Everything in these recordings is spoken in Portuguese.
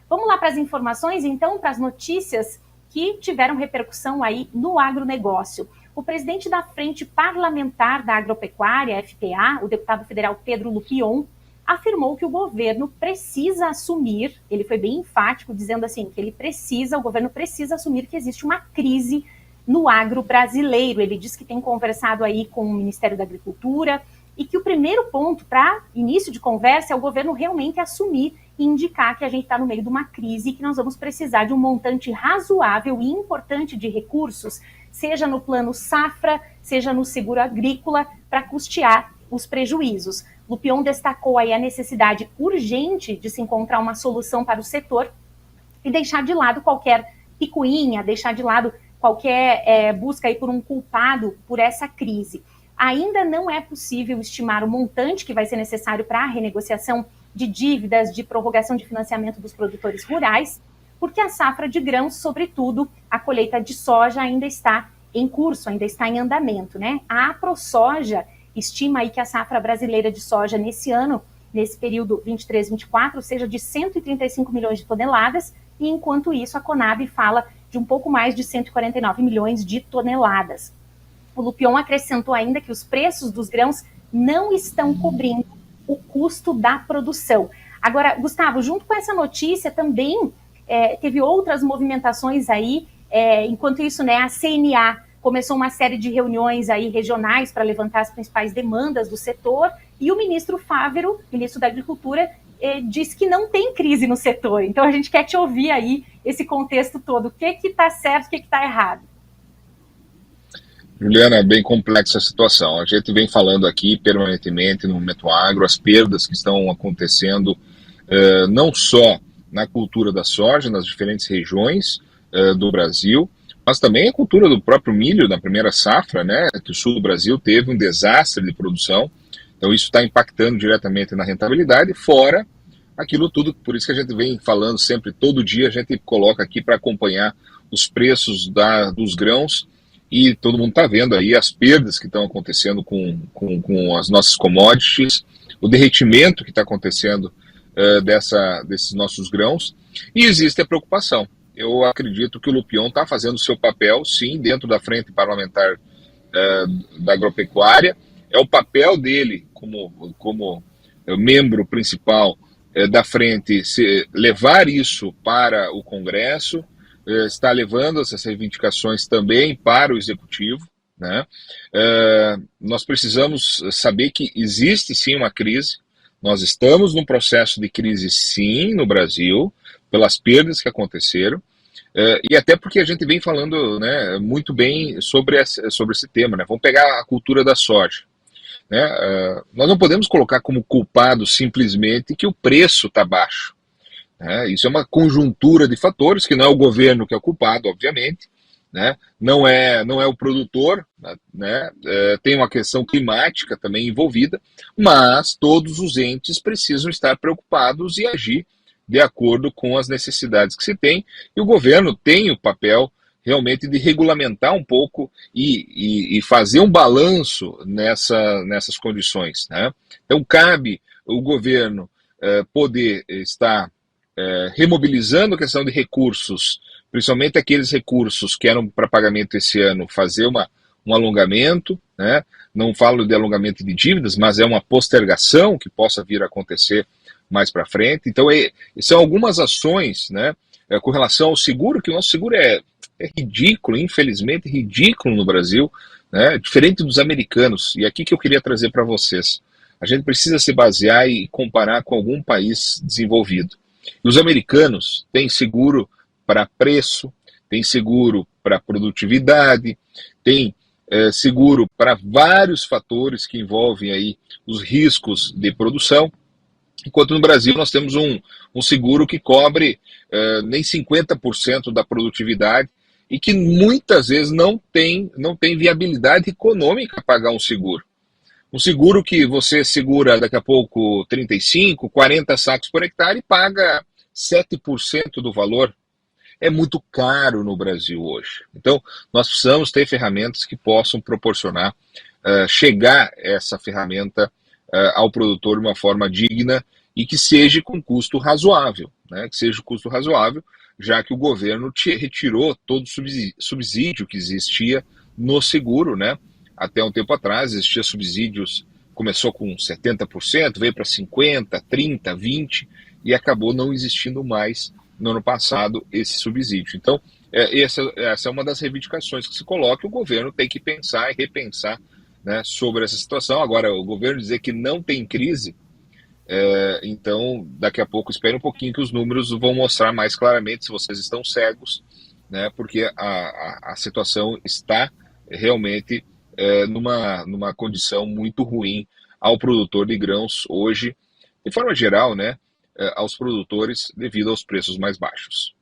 Vamos lá para as informações, então, para as notícias que tiveram repercussão aí no agronegócio. O presidente da Frente Parlamentar da Agropecuária, FPA, o deputado federal Pedro Lupion, afirmou que o governo precisa assumir, ele foi bem enfático, dizendo assim, que o governo precisa assumir que existe uma crise no agro brasileiro. Ele diz que tem conversado aí com o Ministério da Agricultura e que o primeiro ponto para início de conversa é o governo realmente assumir e indicar que a gente está no meio de uma crise e que nós vamos precisar de um montante razoável e importante de recursos, seja no plano safra, seja no seguro agrícola, para custear os prejuízos. Lupion destacou aí a necessidade urgente de se encontrar uma solução para o setor e deixar de lado qualquer picuinha, deixar de lado qualquer busca aí por um culpado por essa crise. Ainda não é possível estimar o montante que vai ser necessário para a renegociação de dívidas, de prorrogação de financiamento dos produtores rurais, porque a safra de grãos, sobretudo a colheita de soja, ainda está em curso, ainda está em andamento, né? A AproSoja estima aí que a safra brasileira de soja nesse ano, nesse período 23-24, seja de 135 milhões de toneladas, e enquanto isso a Conab fala de um pouco mais de 149 milhões de toneladas. O Lupion acrescentou ainda que os preços dos grãos não estão cobrindo o custo da produção. Agora, Gustavo, junto com essa notícia também teve outras movimentações aí, enquanto isso, né, a CNA começou uma série de reuniões aí regionais para levantar as principais demandas do setor, e o ministro Fávero, ministro da Agricultura, disse que não tem crise no setor. Então a gente quer te ouvir aí esse contexto todo. O que está certo, o que está errado? Juliana, é bem complexa a situação. A gente vem falando aqui permanentemente no Momento Agro, as perdas que estão acontecendo não só na cultura da soja, nas diferentes regiões do Brasil, mas também a cultura do próprio milho na primeira safra, né, que o sul do Brasil teve um desastre de produção. Então isso está impactando diretamente na rentabilidade, fora aquilo tudo, por isso que a gente vem falando sempre, todo dia a gente coloca aqui para acompanhar os preços dos grãos, e todo mundo está vendo aí as perdas que estão acontecendo com as nossas commodities, o derretimento que está acontecendo desses nossos grãos, e existe a preocupação. Eu acredito que o Lupion está fazendo o seu papel, sim, dentro da Frente Parlamentar da Agropecuária. É o papel dele como membro principal da frente levar isso para o Congresso, está levando essas reivindicações também para o Executivo, né? Nós precisamos saber que existe sim uma crise, nós estamos num processo de crise sim no Brasil, pelas perdas que aconteceram, e até porque a gente vem falando, né, muito bem sobre esse tema, né? Vamos pegar a cultura da soja. Né? Nós não podemos colocar como culpado simplesmente que o preço está baixo. Né? Isso é uma conjuntura de fatores, que não é o governo que é o culpado, obviamente, né? Não é o produtor, né? Tem uma questão climática também envolvida, mas todos os entes precisam estar preocupados e agir de acordo com as necessidades que se tem, e o governo tem o papel realmente de regulamentar um pouco e fazer um balanço nessas condições. Né? Então, cabe o governo poder estar remobilizando a questão de recursos, principalmente aqueles recursos que eram para pagamento esse ano, fazer um alongamento, né? Não falo de alongamento de dívidas, mas é uma postergação que possa vir a acontecer mais para frente. Então, são algumas ações, né, com relação ao seguro, que o nosso seguro é ridículo, infelizmente ridículo no Brasil, né, diferente dos americanos. E aqui que eu queria trazer para vocês. A gente precisa se basear e comparar com algum país desenvolvido. E os americanos têm seguro para preço, têm seguro para produtividade, têm seguro para vários fatores que envolvem aí os riscos de produção, enquanto no Brasil nós temos um seguro que cobre nem 50% da produtividade e que muitas vezes não tem viabilidade econômica pagar um seguro. Um seguro que você segura daqui a pouco 35, 40 sacos por hectare e paga 7% do valor. É muito caro no Brasil hoje. Então, nós precisamos ter ferramentas que possam proporcionar, chegar essa ferramenta ao produtor de uma forma digna e que seja com custo razoável. né, que seja o custo razoável, já que o governo retirou todo o subsídio que existia no seguro, né? Até um tempo atrás existia subsídios, começou com 70%, veio para 50%, 30%, 20% e acabou não existindo mais no ano passado esse subsídio. Então, essa é uma das reivindicações que se coloca, o governo tem que pensar e repensar, né, sobre essa situação. Agora, o governo dizer que não tem crise, então, daqui a pouco, espere um pouquinho que os números vão mostrar mais claramente se vocês estão cegos, né, porque a situação está realmente numa condição muito ruim ao produtor de grãos hoje, de forma geral, né, aos produtores devido aos preços mais baixos.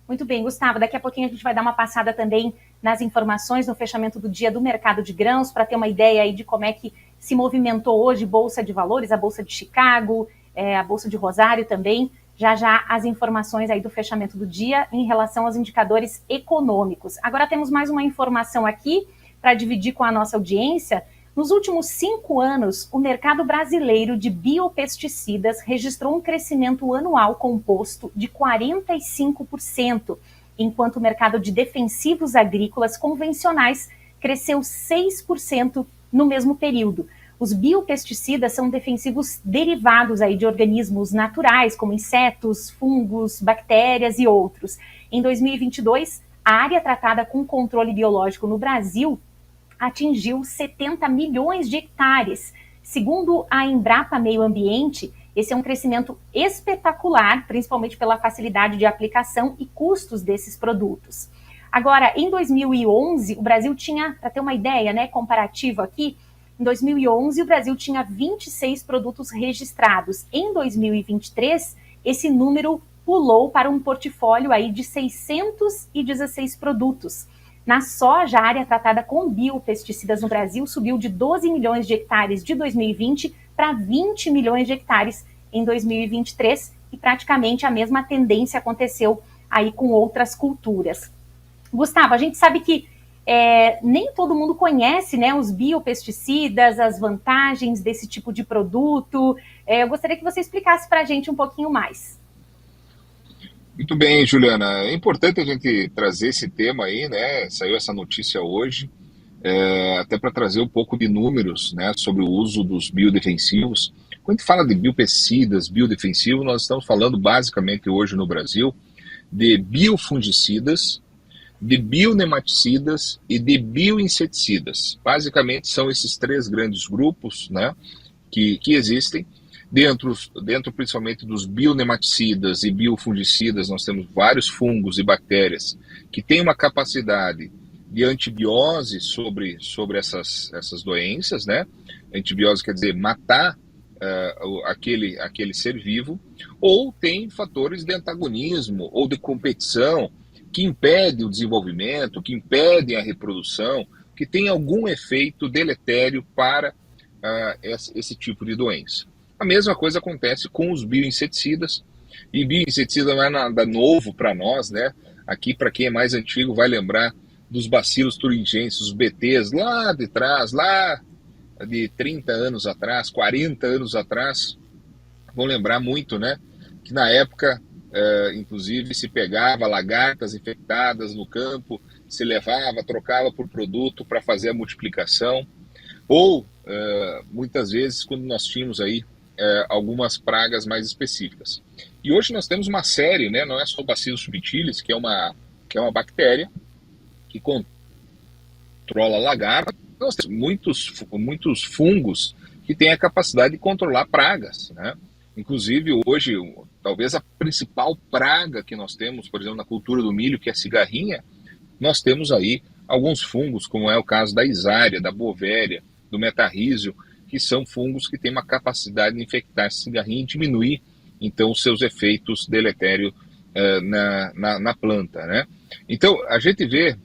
Muito bem, Gustavo, daqui a pouquinho a gente vai dar uma passada também nas informações no fechamento do dia do mercado de grãos, para ter uma ideia aí de como é que se movimentou hoje Bolsa de Valores, a Bolsa de Chicago, a Bolsa de Rosário também. Já já as informações aí do fechamento do dia em relação aos indicadores econômicos. Agora temos mais uma informação aqui para dividir com a nossa audiência. Nos últimos 5 anos, o mercado brasileiro de biopesticidas registrou um crescimento anual composto de 45%, enquanto o mercado de defensivos agrícolas convencionais cresceu 6% no mesmo período. Os biopesticidas são defensivos derivados aí de organismos naturais, como insetos, fungos, bactérias e outros. Em 2022, a área tratada com controle biológico no Brasil atingiu 70 milhões de hectares. Segundo a Embrapa Meio Ambiente, esse é um crescimento espetacular, principalmente pela facilidade de aplicação e custos desses produtos. Agora, em 2011, o Brasil tinha, para ter uma ideia, né, comparativa aqui, em 2011 o Brasil tinha 26 produtos registrados. Em 2023, esse número pulou para um portfólio aí de 616 produtos. Na soja, a área tratada com biopesticidas no Brasil subiu de 12 milhões de hectares de 2020 para 20 milhões de hectares em 2023 e praticamente a mesma tendência aconteceu aí com outras culturas. Gustavo, a gente sabe que nem todo mundo conhece, né, os biopesticidas, as vantagens desse tipo de produto. Eu gostaria que você explicasse para a gente um pouquinho mais. Muito bem, Juliana. É importante a gente trazer esse tema aí, né? Saiu essa notícia hoje, até para trazer um pouco de números, né, sobre o uso dos biodefensivos. Quando a gente fala de biopesticidas, biodefensivos, nós estamos falando basicamente hoje no Brasil de biofungicidas, de bionematicidas e de bioinseticidas. Basicamente são esses 3 grandes grupos, né, que existem. Dentro principalmente dos bionematicidas e biofungicidas, nós temos vários fungos e bactérias que têm uma capacidade de antibiose sobre essas doenças, né? Antibiose quer dizer matar aquele ser vivo, ou tem fatores de antagonismo ou de competição que impedem o desenvolvimento, que impedem a reprodução, que tem algum efeito deletério para esse tipo de doença. A mesma coisa acontece com os bioinseticidas, e bioinseticida não é nada novo para nós, né? Aqui, para quem é mais antigo, vai lembrar dos bacilos thuringienses, os BTs, lá de trás, lá de 30 anos atrás, 40 anos atrás, vão lembrar muito, né? Que na época, inclusive, se pegava lagartas infectadas no campo, se levava, trocava por produto para fazer a multiplicação, ou muitas vezes quando nós tínhamos aí algumas pragas mais específicas. E hoje nós temos uma série, né, não é só o Bacillus subtilis, que é uma bactéria que controla lagarta. Nós temos muitos fungos que têm a capacidade de controlar pragas, né? Inclusive hoje, talvez a principal praga que nós temos, por exemplo, na cultura do milho, que é a cigarrinha, nós temos aí alguns fungos, como é o caso da isária, da bovéria, do metarrísio, que são fungos que têm uma capacidade de infectar esse cigarrinho e diminuir, então, os seus efeitos deletérios na planta, né? Então, a gente vê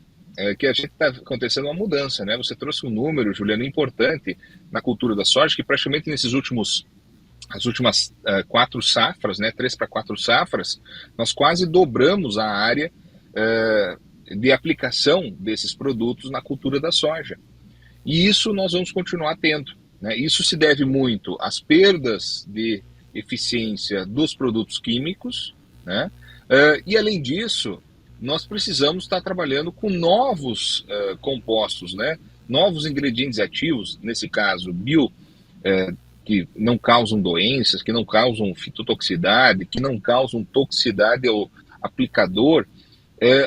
que a gente está acontecendo uma mudança, né? Você trouxe um número, Juliano, importante na cultura da soja, que praticamente as últimas 4 safras, né, 3 para 4 safras, nós quase dobramos a área de aplicação desses produtos na cultura da soja. E isso nós vamos continuar tendo, né? Isso se deve muito às perdas de eficiência dos produtos químicos, né? E além disso, nós precisamos estar trabalhando com novos compostos, né? Novos ingredientes ativos, nesse caso que não causam doenças, que não causam fitotoxicidade, que não causam toxicidade ao aplicador,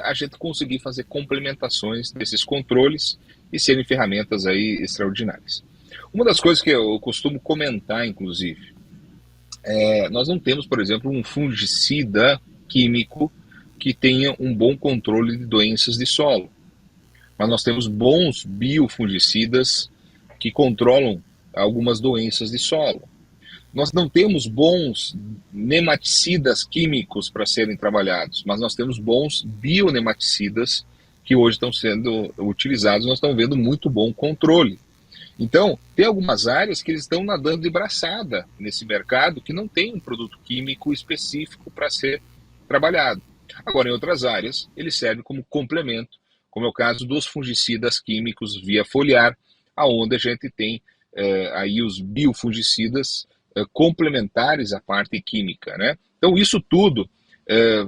a gente conseguir fazer complementações desses controles e serem ferramentas aí extraordinárias. Uma das coisas que eu costumo comentar, inclusive, nós não temos, por exemplo, um fungicida químico que tenha um bom controle de doenças de solo. Mas nós temos bons biofungicidas que controlam algumas doenças de solo. Nós não temos bons nematicidas químicos para serem trabalhados, mas nós temos bons bionematicidas que hoje estão sendo utilizados, nós estamos vendo muito bom controle. Então, tem algumas áreas que eles estão nadando de braçada nesse mercado que não tem um produto químico específico para ser trabalhado. Agora, em outras áreas, ele serve como complemento, como é o caso dos fungicidas químicos via foliar, aonde a gente tem aí os biofungicidas complementares à parte química, né? Então, isso tudo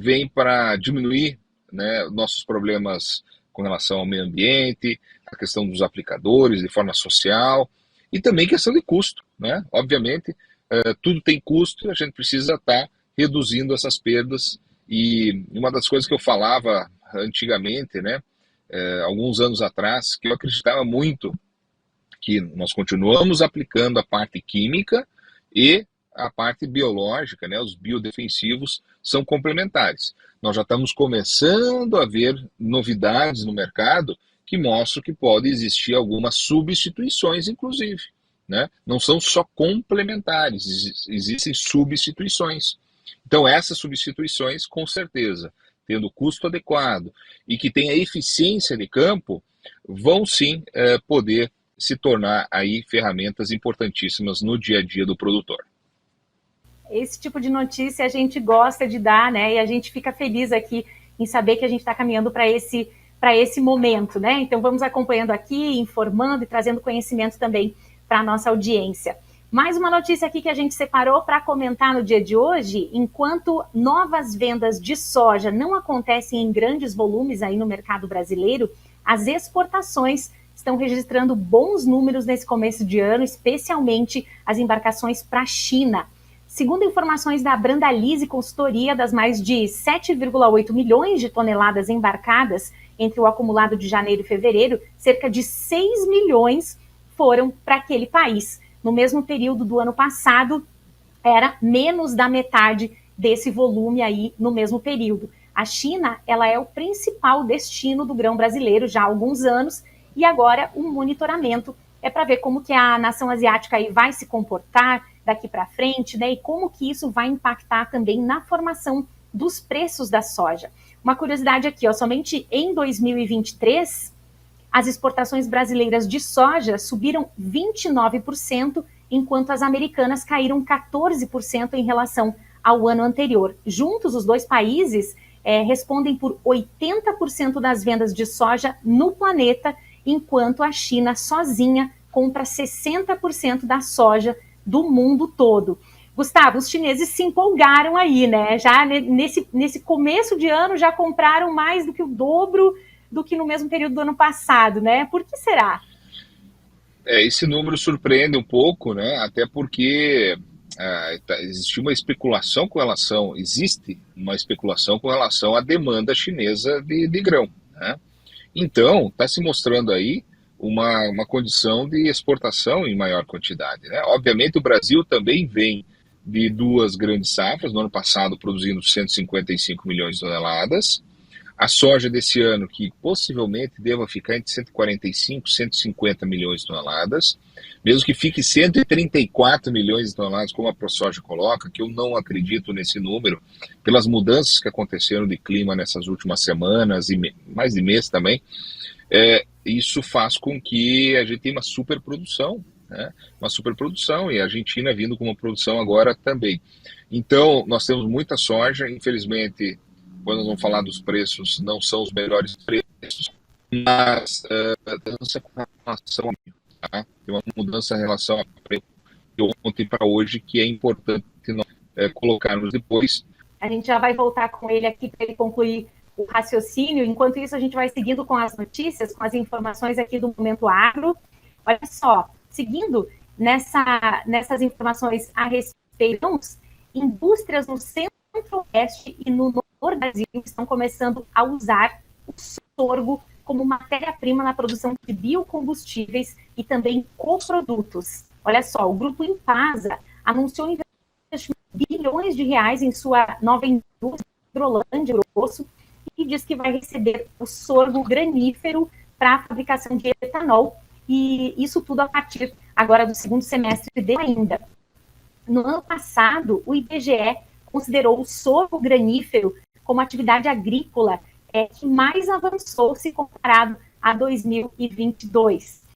vem para diminuir, né, nossos problemas com relação ao meio ambiente, a questão dos aplicadores de forma social e também questão de custo, né? Obviamente, tudo tem custo e a gente precisa estar reduzindo essas perdas. E uma das coisas que eu falava antigamente, né, alguns anos atrás, que eu acreditava muito que nós continuamos aplicando a parte química e a parte biológica, né, os biodefensivos são complementares. Nós já estamos começando a ver novidades no mercado que mostram que pode existir algumas substituições, inclusive, né? Não são só complementares, existem substituições. Então, essas substituições, com certeza, tendo custo adequado e que tenha eficiência de campo, vão sim poder se tornar aí ferramentas importantíssimas no dia a dia do produtor. Esse tipo de notícia a gente gosta de dar, né? E a gente fica feliz aqui em saber que a gente está caminhando para esse momento, né? Então vamos acompanhando aqui, informando e trazendo conhecimento também para a nossa audiência. Mais uma notícia aqui que a gente separou para comentar no dia de hoje: enquanto novas vendas de soja não acontecem em grandes volumes aí no mercado brasileiro, as exportações estão registrando bons números nesse começo de ano, especialmente as embarcações para a China. Segundo informações da Brandalize Consultoria, das mais de 7,8 milhões de toneladas embarcadas entre o acumulado de janeiro e fevereiro, cerca de 6 milhões foram para aquele país. No mesmo período do ano passado, era menos da metade desse volume aí no mesmo período. A China, ela é o principal destino do grão brasileiro já há alguns anos, e agora o monitoramento é para ver como que a nação asiática aí vai se comportar daqui para frente, né, e como que isso vai impactar também na formação dos preços da soja. Uma curiosidade aqui, ó, somente em 2023, as exportações brasileiras de soja subiram 29%, enquanto as americanas caíram 14% em relação ao ano anterior. Juntos, os dois países respondem por 80% das vendas de soja no planeta, enquanto a China sozinha compra 60% da soja do mundo todo. Gustavo, os chineses se empolgaram aí, né? Já nesse começo de ano já compraram mais do que o dobro do que no mesmo período do ano passado, né? Por que será? Esse número surpreende um pouco, né? Até porque existe uma especulação com relação à demanda chinesa de grão, né? Então, está se mostrando aí uma condição de exportação em maior quantidade, né? Obviamente, o Brasil também vem de duas grandes safras, no ano passado produzindo 155 milhões de toneladas. A soja desse ano, que possivelmente deva ficar entre 145 e 150 milhões de toneladas, mesmo que fique 134 milhões de toneladas, como a ProSoja coloca, que eu não acredito nesse número, pelas mudanças que aconteceram de clima nessas últimas semanas e mais de mês também, isso faz com que a gente tenha uma superprodução, né? Uma superprodução, e a Argentina vindo com uma produção agora também. Então, nós temos muita soja, infelizmente, quando nós vamos falar dos preços, não são os melhores preços, mas tem uma mudança em relação a preço de ontem para hoje que é importante colocarmos depois. A gente já vai voltar com ele aqui para ele concluir o raciocínio. Enquanto isso, a gente vai seguindo com as notícias, com as informações aqui do Momento Agro. Olha só, seguindo nessas informações a respeito, indústrias no centro-oeste e no norte do Brasil estão começando a usar o sorgo como matéria-prima na produção de biocombustíveis e também coprodutos. Olha só, o grupo Impasa anunciou investimento de bilhões de reais em sua nova indústria de Hidrolândia, Grosso, e diz que vai receber o sorgo granífero para a fabricação de etanol, e isso tudo a partir agora do segundo semestre de ainda. No ano passado, o IBGE considerou o sorgo granífero como atividade agrícola que mais avançou se comparado a 2022.